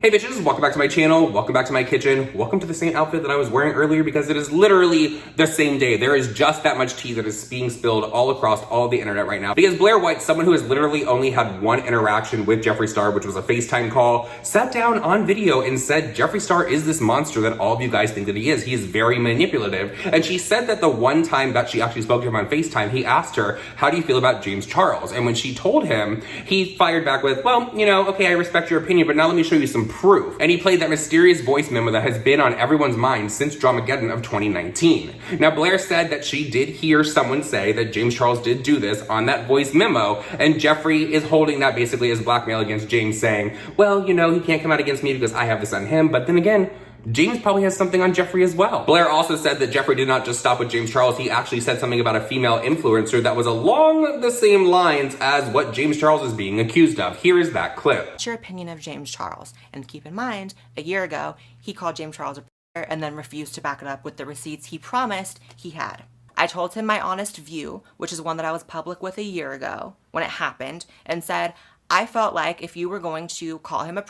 Hey bitches, welcome back to my channel, welcome back to my kitchen, welcome to the same outfit that I was wearing earlier because it is literally the same day. There is just that much tea that is being spilled all across all of the internet right now. Because Blaire White, someone who has literally only had one interaction with Jeffree Star, which was a FaceTime call, sat down on video and said Jeffree Star is this monster that all of you guys think that he is. He is very manipulative. And she said that the one time that she actually spoke to him on FaceTime, he asked her, how do you feel about James Charles? And when she told him, he fired back with, well, you know, okay, I respect your opinion, but now let me show you some proof. And he played that mysterious voice memo that has been on everyone's mind since Dramageddon of 2019. Now, Blaire said that she did hear someone say that James Charles did do this on that voice memo, and Jeffree is holding that basically as blackmail against James, saying, well, you know, he can't come out against me because I have this on him, but then again, James probably has something on Jeffree as well. Blaire also said that Jeffree did not just stop with James Charles, he actually said something about a female influencer that was along the same lines as what James Charles is being accused of. Here is that clip. What's your opinion of James Charles? And keep in mind, a year ago, he called James Charles a predator and then refused to back it up with the receipts he promised he had. I told him my honest view, which is one that I was public with a year ago when it happened, and said, I felt like if you were going to call him a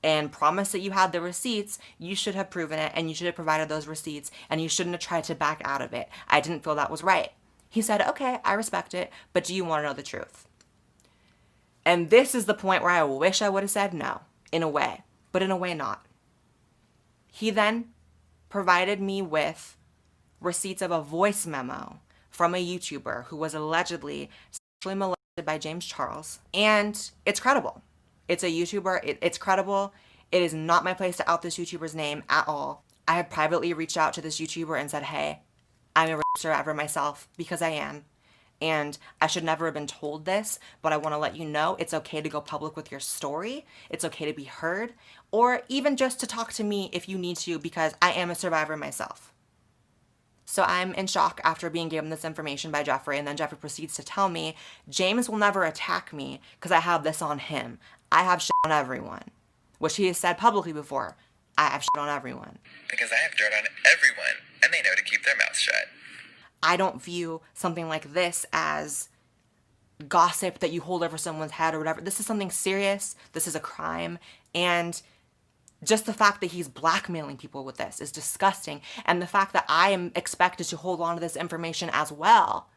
and promise that you had the receipts, you should have proven it and you should have provided those receipts and you shouldn't have tried to back out of it. I didn't feel that was right. He said, okay, I respect it, but do you want to know the truth? And this is the point where I wish I would have said no, in a way, but in a way not. He then provided me with receipts of a voice memo from a YouTuber who was allegedly sexually molested by James Charles, and it's credible. It's a YouTuber, it's credible. It is not my place to out this YouTuber's name at all. I have privately reached out to this YouTuber and said, hey, I'm a rape survivor myself, because I am. And I should never have been told this, but I want to let you know it's okay to go public with your story. It's okay to be heard, or even just to talk to me if you need to, because I am a survivor myself. So I'm in shock after being given this information by Jeffree, and then Jeffree proceeds to tell me, James will never attack me because I have this on him. I have shit on everyone, which he has said publicly before. I have shit on everyone. Because I have dirt on everyone, and they know to keep their mouths shut. I don't view something like this as gossip that you hold over someone's head or whatever. This is something serious. This is a crime. And just the fact that he's blackmailing people with this is disgusting. And the fact that I am expected to hold on to this information as well.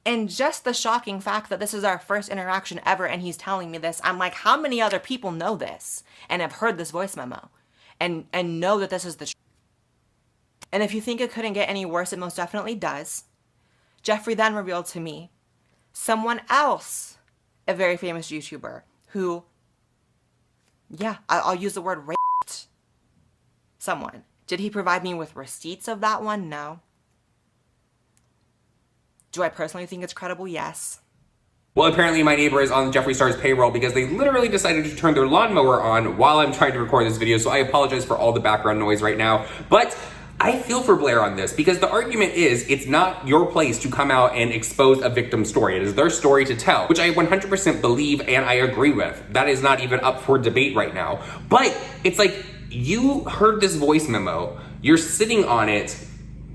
And just the shocking fact that this is our first interaction ever and he's telling me this, I'm like, how many other people know this and have heard this voice memo and know that this is the truth? And if you think it couldn't get any worse, it most definitely does. Jeffree then revealed to me someone else, a very famous YouTuber who, yeah, I'll use the word raped someone. Did he provide me with receipts of that one? No. Do I personally think it's credible? Yes. Well, apparently my neighbor is on Jeffree Star's payroll because they literally decided to turn their lawnmower on while I'm trying to record this video, so I apologize for all the background noise right now. But I feel for Blaire on this because the argument is it's not your place to come out and expose a victim's story. It is their story to tell, which I 100% believe and I agree with. That is not even up for debate right now. But it's like, you heard this voice memo, you're sitting on it.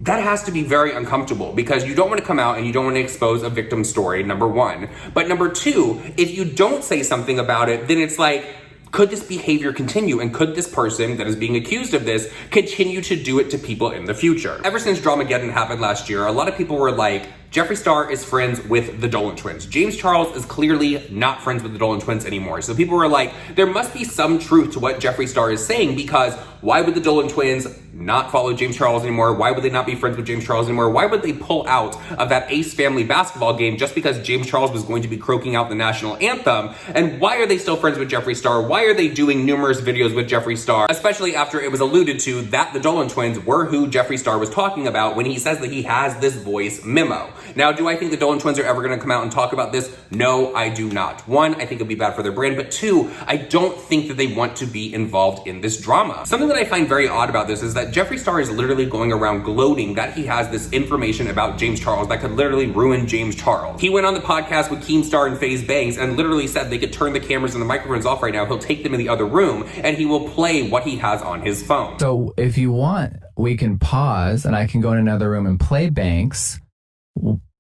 That has to be very uncomfortable because you don't want to come out and you don't want to expose a victim's story, number one. But number two, if you don't say something about it, then it's like, could this behavior continue? And could this person that is being accused of this continue to do it to people in the future? Ever since Dramageddon happened last year, a lot of people were like, Jeffree Star is friends with the Dolan twins. James Charles is clearly not friends with the Dolan twins anymore. So people were like, there must be some truth to what Jeffree Star is saying because why would the Dolan twins not follow James Charles anymore? Why would they not be friends with James Charles anymore? Why would they pull out of that Ace family basketball game just because James Charles was going to be croaking out the national anthem? And why are they still friends with Jeffree Star? Why are they doing numerous videos with Jeffree Star? Especially after it was alluded to that the Dolan twins were who Jeffree Star was talking about when he says that he has this voice memo. Now, do I think the Dolan twins are ever going to come out and talk about this? No, I do not. One, I think it'll be bad for their brand, but two, I don't think that they want to be involved in this drama. Something that I find very odd about this is that Jeffree Star is literally going around gloating that he has this information about James Charles that could literally ruin James Charles. He went on the podcast with Keemstar and FaZe Banks and literally said they could turn the cameras and the microphones off right now. He'll take them in the other room and he will play what he has on his phone. So if you want, we can pause and I can go in another room and play Banks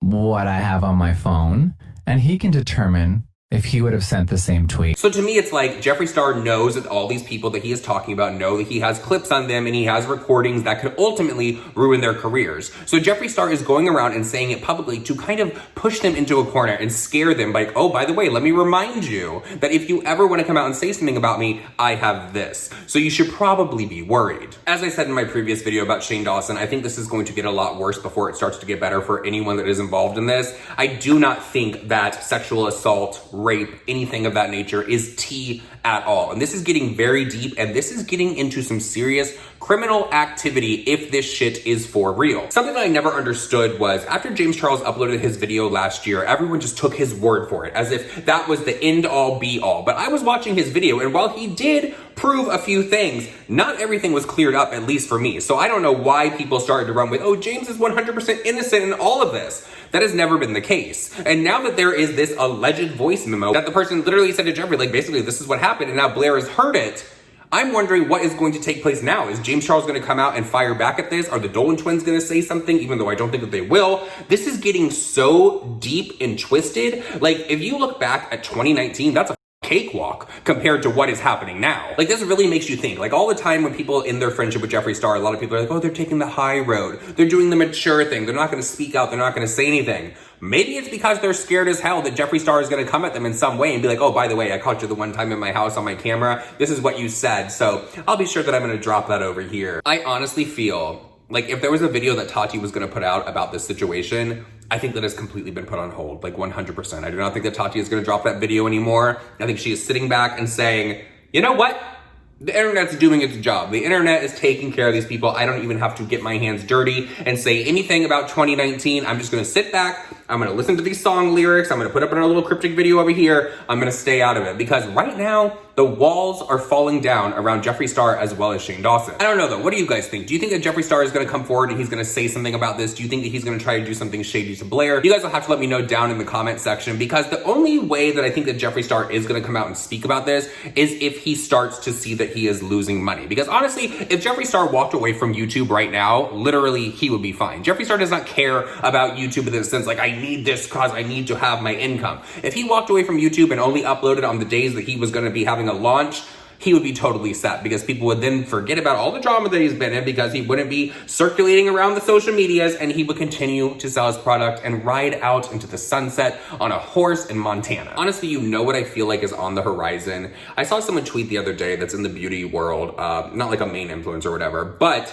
what I have on my phone, and he can determine if he would have sent the same tweet. So to me, it's like Jeffree Star knows that all these people that he is talking about know that he has clips on them and he has recordings that could ultimately ruin their careers. So Jeffree Star is going around and saying it publicly to kind of push them into a corner and scare them by, oh, by the way, let me remind you that if you ever want to come out and say something about me, I have this. So you should probably be worried. As I said in my previous video about Shane Dawson, I think this is going to get a lot worse before it starts to get better for anyone that is involved in this. I do not think that sexual assault, rape, anything of that nature is tea at all. And this is getting very deep, and this is getting into some serious criminal activity if this shit is for real. Something that I never understood was after James Charles uploaded his video last year, everyone just took his word for it as if that was the end all be all. But I was watching his video, and while he did prove a few things, not everything was cleared up, at least for me. So I don't know why people started to run with, oh, James is 100% innocent in all of this. That has never been the case. And now that there is this alleged voice memo that the person literally said to Jeffree, like, basically, this is what happened, and now Blaire has heard it, I'm wondering what is going to take place now. Is James Charles going to come out and fire back at this? Are the Dolan twins going to say something, even though I don't think that they will? This is getting so deep and twisted. Like, if you look back at 2019, that's a cakewalk compared to what is happening now. Like, this really makes you think. Like, all the time when people in their friendship with Jeffree Star, a lot of people are like, oh, they're taking the high road. They're doing the mature thing. They're not going to speak out. They're not going to say anything. Maybe it's because they're scared as hell that Jeffree Star is going to come at them in some way and be like, oh, by the way, I caught you the one time in my house on my camera. This is what you said. So I'll be sure that I'm going to drop that over here. I honestly feel like if there was a video that Tati was going to put out about this situation, I think that has completely been put on hold, like 100%. I do not think that Tati is going to drop that video anymore. I think she is sitting back and saying, you know what? The internet's doing its job. The internet is taking care of these people. I don't even have to get my hands dirty and say anything about 2019. I'm just going to sit back. I'm going to listen to these song lyrics. I'm going to put up in a little cryptic video over here. I'm going to stay out of it because right now the walls are falling down around Jeffree Star as well as Shane Dawson. I don't know though. What do you guys think? Do you think that Jeffree Star is going to come forward and he's going to say something about this? Do you think that he's going to try to do something shady to Blaire? You guys will have to let me know down in the comment section because the only way that I think that Jeffree Star is going to come out and speak about this is if he starts to see that he is losing money. Because honestly, if Jeffree Star walked away from YouTube right now, literally he would be fine. Jeffree Star does not care about YouTube in the sense like, I need this cause I need to have my income. If he walked away from YouTube and only uploaded on the days that he was going to be having a launch, he would be totally set because people would then forget about all the drama that he's been in because he wouldn't be circulating around the social medias and he would continue to sell his product and ride out into the sunset on a horse in Montana. Honestly, you know what I feel like is on the horizon? I saw someone tweet the other day that's in the beauty world, not like a main influencer or whatever, but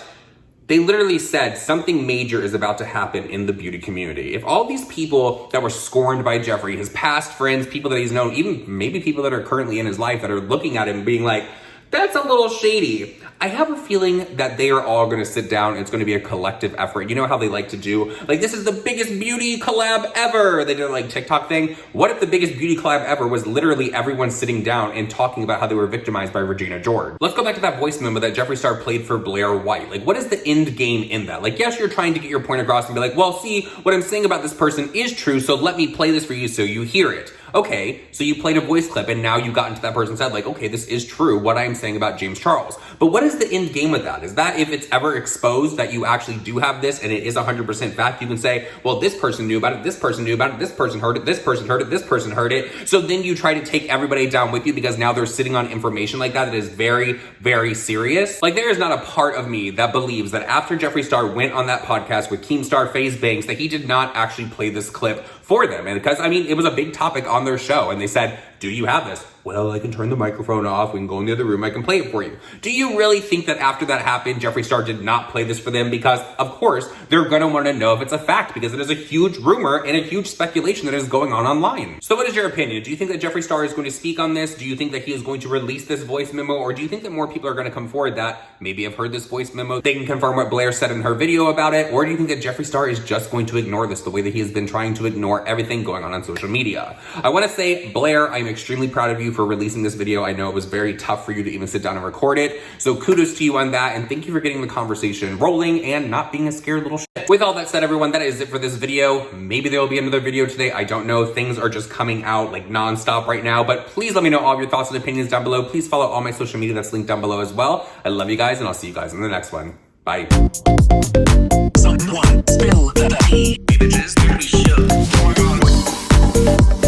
they literally said something major is about to happen in the beauty community. If all these people that were scorned by Jeffree, his past friends, people that he's known, even maybe people that are currently in his life that are looking at him being like, that's a little shady. I have a feeling that they are all going to sit down and it's going to be a collective effort. You know how they like to do, like, this is the biggest beauty collab ever. They did a like TikTok thing. What if the biggest beauty collab ever was literally everyone sitting down and talking about how they were victimized by Regina George? Let's go back to that voice memo that Jeffree Star played for Blaire White. Like, what is the end game in that? Like, yes, you're trying to get your point across and be like, well, see, what I'm saying about this person is true, so let me play this for you so you hear it. Okay, so you played a voice clip and now you got into that person's head like, okay, this is true, what I'm saying about James Charles. But what is the end game with that? Is that if it's ever exposed that you actually do have this and it is 100% fact, you can say, well, this person knew about it, this person knew about it, this person heard it, this person heard it, this person heard it. So then you try to take everybody down with you because now they're sitting on information like that is very, very serious. Like, there is not a part of me that believes that after Jeffree Star went on that podcast with Keemstar FaZe Banks that he did not actually play this clip for them. And because, I mean, it was a big topic on their show and they said, do you have this? Well, I can turn the microphone off. We can go in the other room. I can play it for you. Do you really think that after that happened, Jeffree Star did not play this for them? Because, of course, they're going to want to know if it's a fact because it is a huge rumor and a huge speculation that is going on online. So what is your opinion? Do you think that Jeffree Star is going to speak on this? Do you think that he is going to release this voice memo? Or do you think that more people are going to come forward that maybe have heard this voice memo? They can confirm what Blaire said in her video about it. Or do you think that Jeffree Star is just going to ignore this the way that he has been trying to ignore everything going on social media? I want to say, Blaire, I'm extremely proud of you for releasing this video. I know it was very tough for you to even sit down and record it. So kudos to you on that. And thank you for getting the conversation rolling and not being a scared little shit. With all that said, everyone, that is it for this video. Maybe there will be another video today. I don't know. Things are just coming out like nonstop right now, but please let me know all of your thoughts and opinions down below. Please follow all my social media that's linked down below as well. I love you guys and I'll see you guys in the next one. Bye. Someone spill the tea. Images, we show.